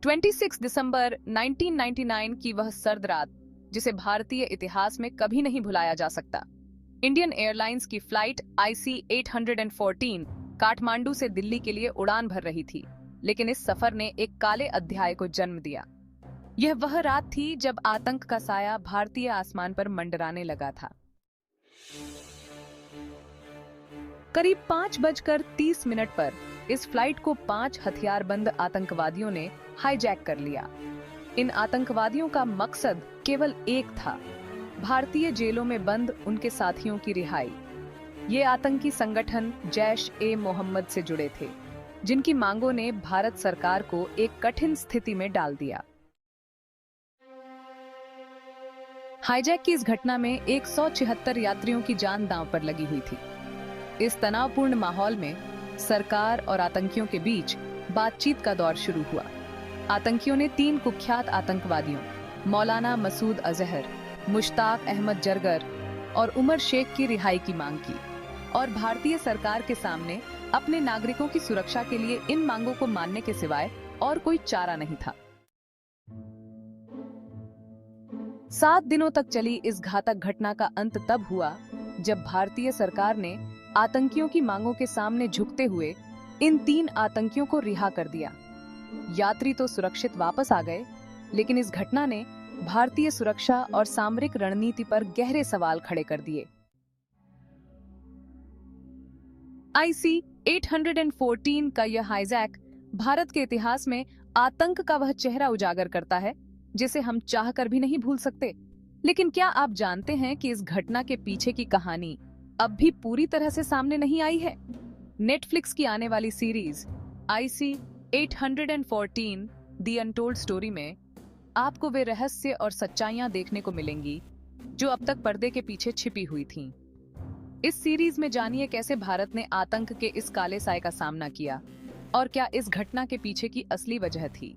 26 दिसंबर 1999 की वह सर्द रात, जिसे भारतीय इतिहास में कभी नहीं भुलाया जा सकता। इंडियन एयरलाइंस की फ्लाइट IC 814 काठमांडू से दिल्ली के लिए उड़ान भर रही थी, लेकिन इस सफर ने एक काले अध्याय को जन्म दिया। यह वह रात थी जब आतंक का साया भारतीय आसमान पर मंडराने लगा था। करीब 5:30 पर इस फ्लाइट को 5 हथियारबंद आतंकवादियों ने हाईजैक कर लिया। इन आतंकवादियों का मकसद केवल एक था, भारतीय जेलों में बंद उनके साथियों की रिहाई। ये आतंकी संगठन जैश-ए-मोहम्मद से जुड़े थे, जिनकी मांगों ने भारत सरकार को एक कठिन स्थिति में डाल दिया। हाईजैक की इस घटना में 176 यात्रियों की जान दांव पर लगी हुई थी। इस तनावपूर्ण माहौल में सरकार और आतंकियों के बीच बातचीत का दौर शुरू हुआ। आतंकियों ने 3 कुख्यात आतंकवादियों मौलाना मसूद अजहर, मुश्ताक अहमद जरगर और उमर शेख की रिहाई की मांग की, और भारतीय सरकार के सामने अपने नागरिकों की सुरक्षा के लिए इन मांगों को मानने के सिवाय और कोई चारा नहीं था। 7 दिनों तक चली इस घातक घटना का अंत तब हुआ जब भारतीय सरकार ने आतंकियों की मांगों के सामने झुकते हुए इन 3 आतंकियों को रिहा कर दिया। यात्री तो सुरक्षित वापस आ गए, लेकिन इस घटना ने भारतीय सुरक्षा और सामरिक रणनीति पर गहरे सवाल खड़े कर दिए। IC 814 का यह हाईजैक भारत के इतिहास में आतंक का वह चेहरा उजागर करता है जिसे हम चाहकर भी नहीं भूल सकते। लेकिन क्या आप जानते हैं कि इस घटना के पीछे की कहानी अब भी पूरी तरह से सामने नहीं आई है? नेटफ्लिक्स की आने वाली series IC 814 the untold story में आपको वे रहस्य और सच्चाइयां देखने को मिलेंगी जो अब तक पर्दे के पीछे छिपी हुई थीं। इस सीरीज में जानिए कैसे भारत ने आतंक के इस काले साए का सामना किया और क्या इस घटना के पीछे की असली वजह थी।